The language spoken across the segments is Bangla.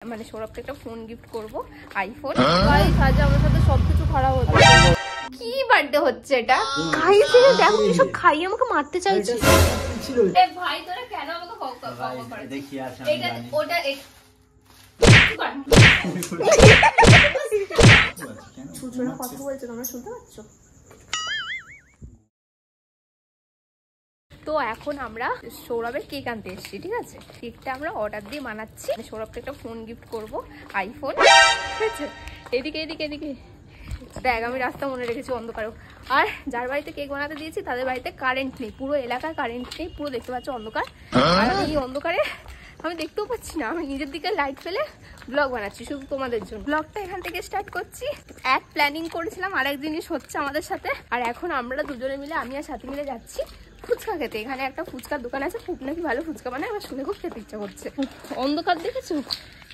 মানে সৌরভকে একটা ফোন গিফট করব, আইফোন। গাইস আজ আমার সাথে সবকিছু খারাপ হচ্ছে। কি বার্থডে হচ্ছে এটা? গাইস এরা দেখো কি সব খাইয়ে আমাকে মারতে চাইছে। এ ভাই তোরা কেন আমাকে বকা করে? দেখি আসলে এটা ওটা ছোটরা কথা বলছে, তোমরা শুনতে পাচ্ছ? তো এখন আমরা সৌরভের কেক আনতে এসেছি, ঠিক আছে? কেকটা আমরা অর্ডার দিয়ে বানাচ্ছি। সৌরভকে একটা ফোন গিফট করব, আইফোন। ঠিক আছে, এদিকে এদিকে এদিকে দেখ, আমি রাস্তা মনে রেখেছি অন্ধকারেও। আর যার বাড়িতে কেক বানাতে দিয়েছি তাদের বাড়িতে কারেন্ট নেই, পুরো এলাকায় কারেন্ট নেই, পুরো দেখতে পাচ্ছ অন্ধকার। আর এই অন্ধকারে আমি দেখতেও পাচ্ছি না, আমি নিজের দিকে লাইট ফেলে ব্লগ বানাচ্ছি শুধু তোমাদের জন্য। ব্লগটা এখান থেকে স্টার্ট করছি। এক প্ল্যানিং করেছিলাম, আর এক জিনিস হচ্ছে আমাদের সাথে। আর এখন আমরা দুজনে মিলে, আমি আর সাথী মিলে যাচ্ছি ফুচকা খেতে। এখানে একটা ফুচকার দোকান আছে, খুব নাকি ভালো ফুচকা বানায়। আমার শুনে খুব খেতে ইচ্ছা করছে। অন্ধকার দেখেছো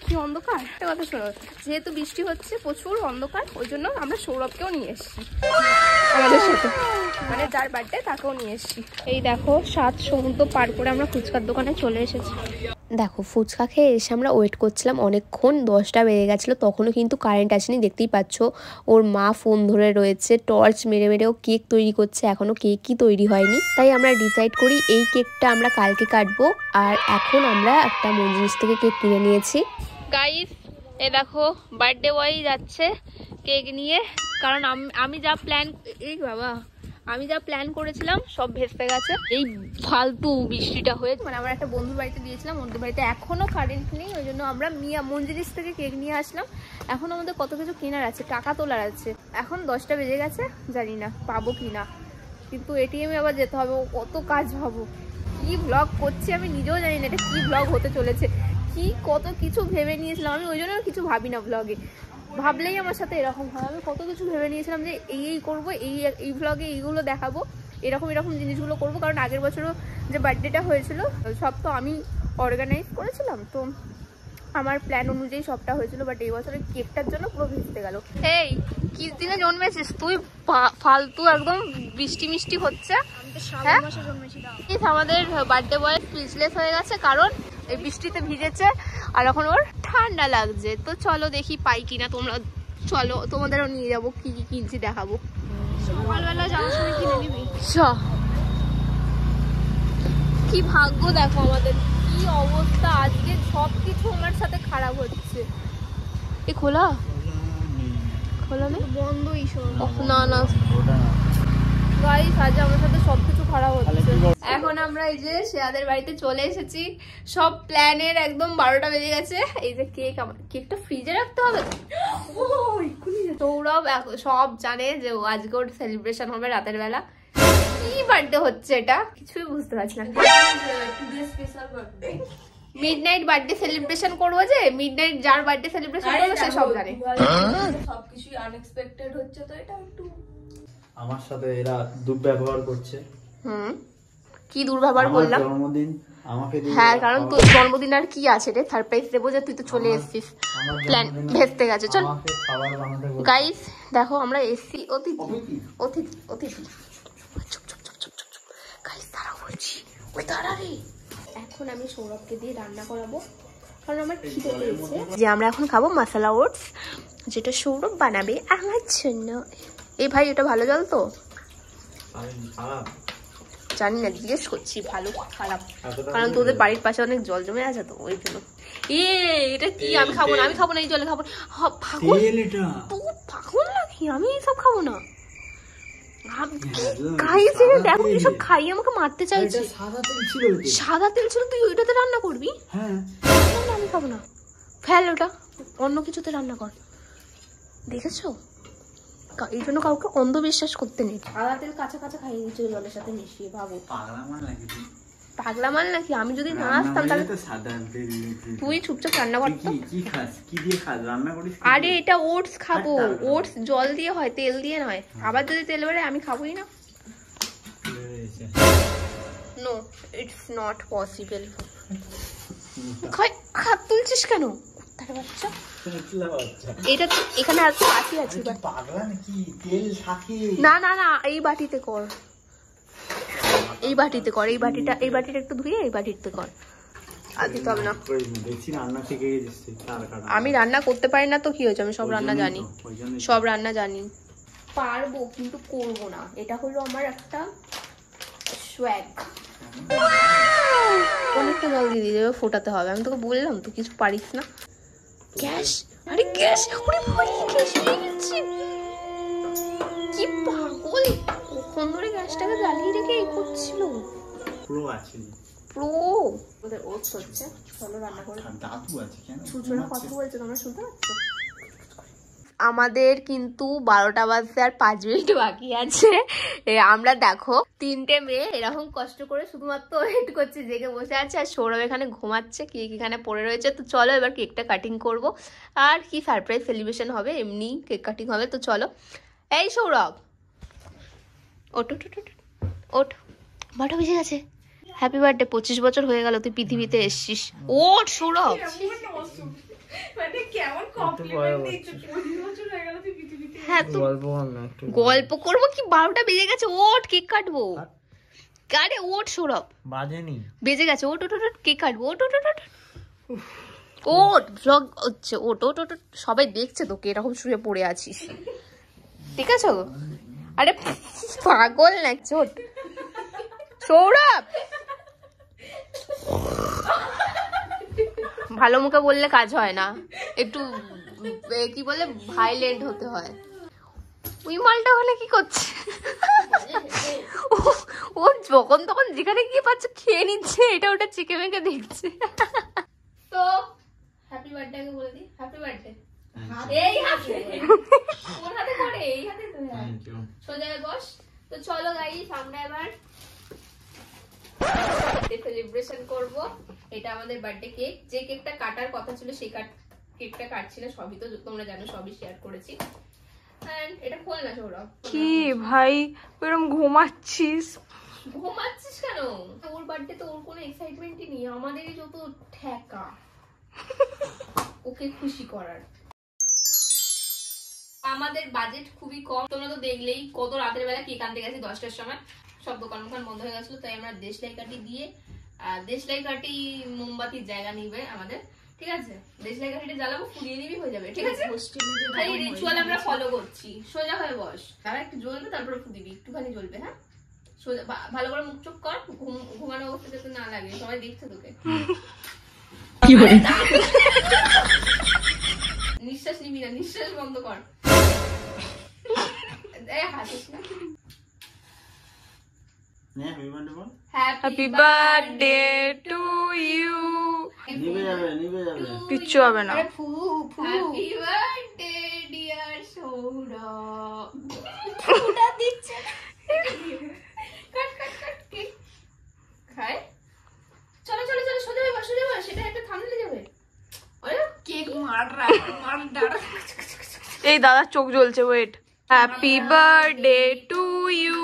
কি অন্ধকার? একটা কথা শোনো, যেহেতু বৃষ্টি হচ্ছে, প্রচুর অন্ধকার, ওই জন্য আমরা সৌরভকেও নিয়ে এসেছি আমাদের সাথে, মানে যার বার্থডে তাকেও নিয়ে এসেছি। এই দেখো 7 সমুদ্র পার করে আমরা ফুচকার দোকানে চলে এসেছি। দেখো ফুচকা খেয়ে এসে আমরা ওয়েট করছিলাম অনেকক্ষণ, 10টা বেজে গেছিলো, তখনও কিন্তু কারেন্ট আসেনি। দেখতেই পাচ্ছ ওর মা ফোন ধরে রয়েছে, টর্চ মেরে মেরে ও কেক তৈরি করছে, এখনও কেকই তৈরি হয়নি। তাই আমরা ডিসাইড করি এই কেকটা আমরা কালকে কাটবো। আর এখন আমরা একটা মঞ্জিনিস থেকে কেক কিনে নিয়েছি। গাইস এ দেখো বার্থডে বয় যাচ্ছে কেক নিয়ে, কারণ আমি যা প্ল্যান, এই বাবা আমি যা প্ল্যান করেছিলাম সব ভেস্তে গেছে এই ফালতু বৃষ্টিটা হয়ে। মানে আমরা একটা বন্ধুর বাড়িতে দিয়েছিলাম, বন্ধুর বাড়িতে এখনো কারেন্ট নেই, ওই জন্য আমরা মঞ্জিনিস থেকে কেক নিয়ে আসলাম। এখন আমাদের কত কিছু কেনার আছে, টাকা তোলার আছে। এখন 10টা বেজে গেছে, জানি না পাবো কি না, কিন্তু এটিএমে আবার যেতে হবে। কত কাজ, ভাবো কি ব্লগ করছি আমি নিজেও জানি না এটা কি ব্লগ হতে চলেছে। কি কত কিছু ভেবে নিয়েছিলাম আমি, ওই জন্য কিছু ভাবি না ব্লগে, ভাবলেই আমার সাথে এরকম হয়। আমি কত কিছু ভেবে নিয়েছিলাম যে এই করবো, এই ব্লগে এইগুলো দেখাবো, এরকম জিনিসগুলো করবো। কারণ আগের বছরও যে বার্থডেটা হয়েছিল সব তো আমি অর্গানাইজ করেছিলাম, তো আমার প্ল্যান অনুযায়ী সবটা হয়েছিল। বাট এই বছরের কেকটার জন্য পুরো ভিজতে গেল। এই কি দিনে জন্মেছিস তুই? ফালতু একদম বৃষ্টি মিষ্টি হচ্ছে। হ্যাঁ আমাদের বার্থডে বয় স্পিচলেস হয়ে গেছে, কারণ এই বৃষ্টিতে ভিজেছে আর এখন ওর ঠান্ডা লাগছে। তো চলো দেখি পাই কিনা, তোমরা চলো তোমাদেরও নিয়ে যাবো, কি কি কিনছি দেখাবো। সকালবেলা যাওয়ার সময় কিনে নিবি। কি ভাগ্য দেখো আমাদের, কি অবস্থা আজকে, সবকিছু আমার সাথে খারাপ হচ্ছে। এ খোলা খোলা নেই, বন্ধই না না গাইস, আজ আমার সাথে সবকিছু খারাপ হচ্ছে। এখন আমরা এই যে শেয়াদের বাড়িতে চলে এসেছি, সব প্ল্যানের একদম 12টা বেজে গেছে। এই যে কেক, আমার কেকটা ফ্রিজে রাখতে হবে। সৌরভ সব জানে যে আজকে ওর সেলিব্রেশন হবে রাতের বেলা। কি বার্থডে হচ্ছে এটা কিছুই বুঝতে পারছি না। মিডনাইট বার্থডে সেলিব্রেশন করবো, যে মিডনাইট যার বার্থডে সেলিব্রেশন করবো সে সব জানে। সবকিছুই আনএক্সপেক্টেড হচ্ছে, তো এটা একটু আমার সাথে এরা দুর্ব্যবহার করছে। কি দুর্ব্যবহার করলাম? জন্মদিন আমাকে দিয়ে, হ্যাঁ কারণ তোর জন্মদিন আর কি আছে রে, সারপ্রাইজ দেবো যে তুই তো চলে এসেছিস, প্ল্যান ভেস্তে গেছে। চল গাইস দেখো আমরা এসছি, অতিথি অতিথি অতিথি গাইস দাঁড়াও বলছি, ওই দাঁড়া রে। এখন আমি সৌরভকে দিয়ে রান্না করাবো, কারণ আমার খিদে পেয়েছে। যে আমরা এখন খাবো মশলা ওটস, যেটা সৌরভ বানাবে আমার জন্য। এই ভাই এটা ভালো জল তো? জানি না, জিজ্ঞেস করছি ভালো খারাপ, কারণ তোদের বাড়ির পাশে অনেক জল জমে আছে তো ওই জন্য। এটা কি? আমি খাবো না, আমি খাবো না, এই জলে খাবো না। পাগল নাকি? আমি এইসব খাবো না। দেখো এসব খাইয়ে আমাকে মারতে চাইছে। সাদা তেল ছিল, তুই ওইটাতে রান্না করবি? আমি খাবো না, ফেল ওটা, অন্য কিছুতে রান্না কর। দেখেছো, এই জন্য কাউকে অন্ধবিশ্বাস করতে নেই। সাদা তেল কাঁচা কাঁচা খাইয়ে দিচ্ছে জলের সাথে মিশিয়ে। ভাবো পাগলা মাল নাকি? আমি যদি না আসতাম তাহলে তুই চুপচাপ রান্না করতো। আরে এটা ওটস খাবো, ওটস জল দিয়ে হয়, তেল দিয়ে নয়। আবার যদি তেল বেড়ে আমি খাবোই না। No it's not possible. হাত তুলছিস কেন বাচ্চা? এটা এখানে আছে, বাটি আছে। না না না, এই বাটিতে কর, এই বাটিতে কর, এই বাটিটা একটু ধুয়ে এই বাটিতে কর। আর দিতে হবে না। দেখছি রান্না শিখে গেছিস তুই, তার কারণে। আমি রান্না করতে পারি না তো কি হয়েছে, আমি সব রান্না জানি, সব রান্না জানি। পারবো কিন্তু করবো না, এটা হলো আমার একটা সোয়াগ। অনেকটা জল দিয়ে দিয়ে দেবে, ফোটাতে হবে। আমি তোকে বললাম তো কিছু পারিস না। গ্যাস, আরে গ্যাস, ওরে ভাই গ্যাস হয়ে গেছে। কি পাগল, কখন ধরে গ্যাসটাকে জ্বালিয়ে রেখে এই করছিল। প্রো আছে, প্রো। ওদের ওটস হচ্ছে, চলো রান্না করে। দাদু আছে কেন? ছুঁচোরা কথা বলছে, তোমরা শুনতে পাচ্ছ? আমাদের কিন্তু 12টা বাজতে আর 5 মিনিট বাকি আছে। আমরা দেখো 3টে মেয়ে এরকম কষ্ট করে শুধুমাত্র ওয়েট করছে, জেগে বসে আছে, আর সৌরভ এখানে ঘুমাচ্ছে, কেক এখানে পড়ে রয়েছে। তো চলো এবার কেকটা কাটিং করব, আর কি সারপ্রাইজ সেলিব্রেশন হবে, এমনি কেক কাটিং হবে। তো চলো, এই সৌরভ ওঠ ওঠ ওঠ ওঠ, 12টা বেজে গেছে। হ্যাপি বার্থডে, 25 বছর হয়ে গেল তুই পৃথিবীতে এসছিস। ওঠ সৌরভ। মানে কেমন কমপ্লিমেন্ট দিচ্ছ, 25 বছর হয়ে গেল তুই পৃথিবীতে। হ্যাঁ তো গল্প করবো কি, 12টা বেজে গেছে, ওঠ কেক কাটবো। আরে ওঠ সৌরভ, বাজেনি, বেজে গেছে, ওঠ ওঠ ওঠ কেক কাটবো, ওঠ ওঠ ওঠ ওঠ, ভ্লগ হচ্ছে, ওঠ ওঠ ওঠ, সবাই দেখছে তোকে এরকম শুয়ে পড়ে আছিস, ঠিক আছে? আরে পাগল নাকি, ওঠ সৌরভ। ভালো মুখে বললে কাজ হয় না, একটু কি বলে ভাইলেন্ট হতে হয়। ওই মালটা হলে কি করছে, ও যখন তখন যেখানে গিয়ে পাচ্ছে খেয়ে নিচ্ছে, এটা ওটা চিকে মেকে দেখছে। তো হ্যাপি বার্থডে আগে বলে দিই, হ্যাপি বার্থডে। এই হাতে, কোন হাতে করে, এই হাতে তো, সোজা বস। তো চলো গাইস, আমরা এবার সেলিব্রেশন করব। এটা আমাদের বার্থডে কেক, যে কেকটা কাটার কথা ছিল সেই কেকটা কাটছি না, সবই তো তোমরা জানো, সবই শেয়ার করেছি। এন্ড এটা খোল না সৌরভ। কি ভাই এরকম ঘুমাচ্ছিস? ঘুমাচ্ছিস কেন? ওর বার্থডে তো ওর কোনো এক্সাইটমেন্টই নেই, আমাদেরই যত ঠেকা ওকে খুশি করার। আমাদের বাজেট খুবই কম, তোমরা তো দেখলেই কত রাতের বেলা কেক আনতে গেছি 10টার সময়, সব দোকান বন্ধ হয়ে গেছিল। তাই আমরা দেশলাই কাঠি দিয়ে, দেশলাই কাঠি মোমবাতির জায়গা নিবে আমাদের, ঠিক আছে? দেশলাই কাঠিটা জ্বালাবো, ফুলিয়ে দিবি, হয়ে যাবে, ঠিক আছে? এই রিচুয়াল আমরা ফলো করছি। সোজা হয়ে বস, তারা একটু জ্বলবে, তারপরে ফু দিবি, একটুখানি জ্বলবে। হ্যাঁ, সোজা ভালো করে মুখ চোখ কর, ঘুমানো অবস্থা যাতে না লাগে, সবাই দেখছে তোকে। নিঃশ্বাস নিবি না, নিঃশ্বাস বন্ধ কর। হাসিস না। Happy birthday to you. কিচ্ছু হবে না। Happy birthday dear Sourav. ওটা দিচ্ছে, কাট কাট কাট কেক খায়। চলো চলো চলো, সোজা হয়ে বস, সোজা বস, সেটা একটা থামলে যাবে। ওরে কেক মার ডার। এই দাদা চোখ জ্বলছে, wait. Happy birthday to you,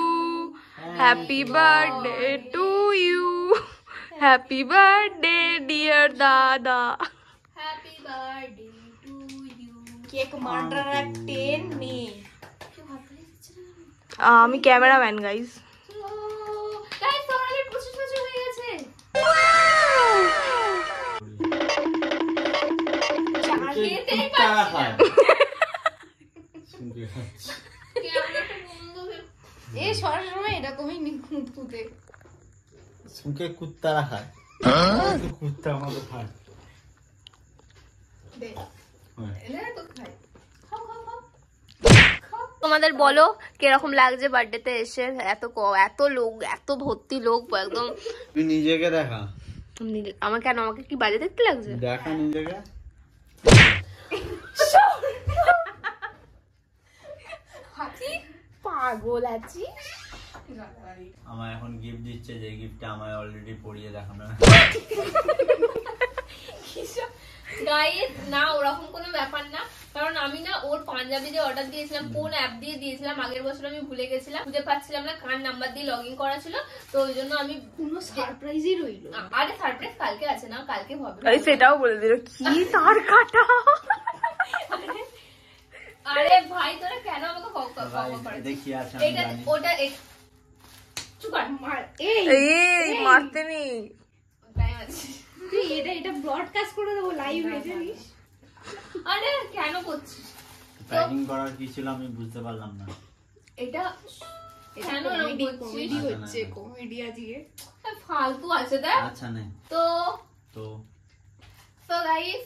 happy birthday to you, happy birthday dear দাদা। Happy birthday to you. Cake মার্ডার টেন মি। আমি ক্যামেরাম্যান গাইস। গাইস তোমাদের 25 বছর হয়ে গেছে। এই সবসময় এরকমই খুঁতখুঁতে সুকে কুত্তারা খায়, কুত্তা আমাদের খায়। তোমাদের বলো কিরকম লাগছে বার্থডেতে এসে? এত লোক, এত ভর্তি লোক, একদম। তুই নিজেকে দেখা। আমার কেন, আমাকে কি বাজে দেখতে লাগছে? দেখা নিজেকে। পাগল আছি। আমার এখন গিফট দিচ্ছে, যে গিফটটা আমার অলরেডি পড়িয়ে দেখানো। গাইস না, ওরকম কোনো ব্যাপার না, কারণ আমি না ওর পাঞ্জাবি যে অর্ডার দিয়েছিলাম, কোন অ্যাপ দিয়ে দিয়েছিলাম আগের বছর আমি ভুলে গেছিলাম, খুঁজে পাচ্ছিলাম না কার নাম্বার দিয়ে লগইন করা ছিল, তো ওই জন্য আমি কোনো সারপ্রাইজই রইল। আরে সারপ্রাইজ কালকে আছে না, কালকে হবে। সেটাও বলে দিল, কি তার কাটা। আরে ভাই তোরা কেন আমাকে দেখি আছে এটা ওটা চুপ কর, মার। এই মারতে নেই, টাইম আছে। তুই এটা ব্রডকাস্ট করে দেবো লাইভে জানিস। আরে কেন করছিস? প্যাকিং করার কি ছিল আমি বুঝতে পারলাম না। এটা কেন এরকম কমেডি করছিস? হচ্ছে, কমেডি আজকে ফালতু আছে দেখ। আচ্ছা নে তো তো তো গাইস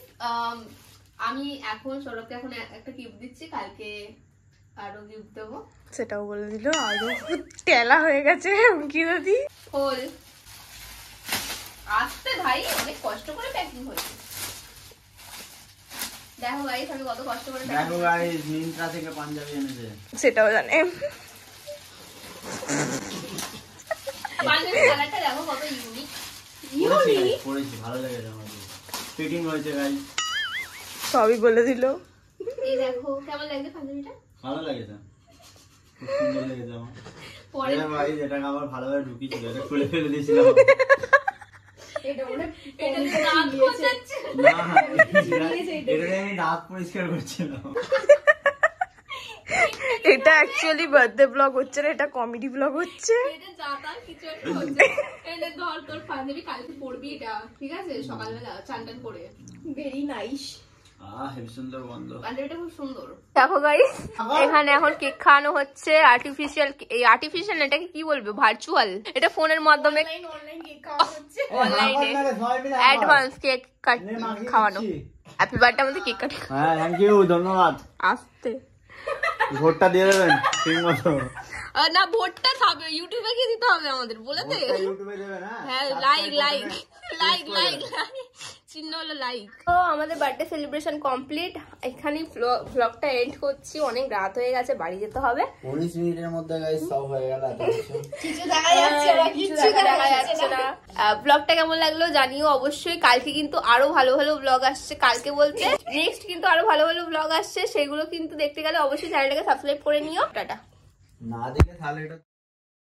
আমি এখন সৌরভকে এখন একটা গিফট দিচ্ছি, কালকে আরো গিফট দেবো। সেটাও বলে দিল, আরো টেলা হয়ে গেছে কি দাদি। ফুল আসতে ভাই, অনেক কষ্ট করে প্যাকিং হয়েছে। দেখো গাইস আমি কত কষ্ট করে packing দেখো গাইস মিন্ত্রা থেকে পাঞ্জাবি এনেছে। সেটাও জানে। পাঞ্জাবি কালারটা দেখো কত ইউনিক। পরেছি ভালো লেগেছে আমার, ফিটিং হয়েছে গাইস। সবই বলে দিল। এই দেখো কেমন লাগছে পাঞ্জাবিটা? ভালো লেগেছে, খুব সুন্দর লেগেছে আমার। পরে এটা ভাই যেটাকে আমার ভালোভাবে ঢুকিয়েছিল এটা খুলে ফেলে দিয়েছিলাম। এটা দাঁত খোঁচাচ্ছে। না এটা আমি দাঁত পরিষ্কার করছিলাম। এটা অ্যাকচুয়ালি বার্থডে ব্লগ হচ্ছে না, এটা কমেডি ব্লগ হচ্ছে। এটা যাতা কিছু একটা হচ্ছে। এটা ধর তোর পাঞ্জাবি কালকে পরবি এটা, ঠিক আছে? সকালবেলা চান টান করে। Very nice. হেবি সুন্দর গন্ধ। পাঞ্জাবিটা খুব সুন্দর। দেখো গাইস এখানে এখন কেক খাওয়ানো হচ্ছে। আর্টিফিশিয়াল, এই আর্টিফিশিয়াল এটাকে কি বলবো, ভার্চুয়াল। এটা ফোনের মাধ্যমে অনলাইন কেক খাওয়া হচ্ছে। অনলাইনে অ্যাডভান্স কেক খাওয়ানো। হ্যাপি বার্থডে আমাদের কেক কাটে। হ্যাঁ থ্যাংক ইউ, ধন্যবাদ। আসতে ভোটটা দিয়ে দেবেন ঠিক মতো। না ভোটটা খাবে, ইউটিউবে গিয়ে দিতে হবে আমাদের, বলে দে। ইউটিউবে দেবেন। হ্যাঁ লাইক লাইক লাইক লাইক চিহ্ন হলো লাইক। তো আমাদের বার্থডে সেলিব্রেশন কমপ্লিট। এখানে ব্লগটা এন্ড করছি, অনেক রাত হয়ে গেছে, বাড়ি যেতে হবে। 19 মিনিটের মধ্যে গাইস সব হয়ে গেল। কিছু দেখা যাচ্ছে না। ব্লগটা কেমন লাগলো জানিও অবশ্যই। কালকে কিন্তু আরো ভালো ভালো ব্লগ আসছে, কালকে বলতে নেক্সট কিন্তু আরো ভালো ভালো ব্লগ আসছে, সেগুলো কিন্তু দেখতে গেলে অবশ্যই চ্যানেলটাকে সাবস্ক্রাইব করে নিও। টাটা। না দেখে তাহলে এটা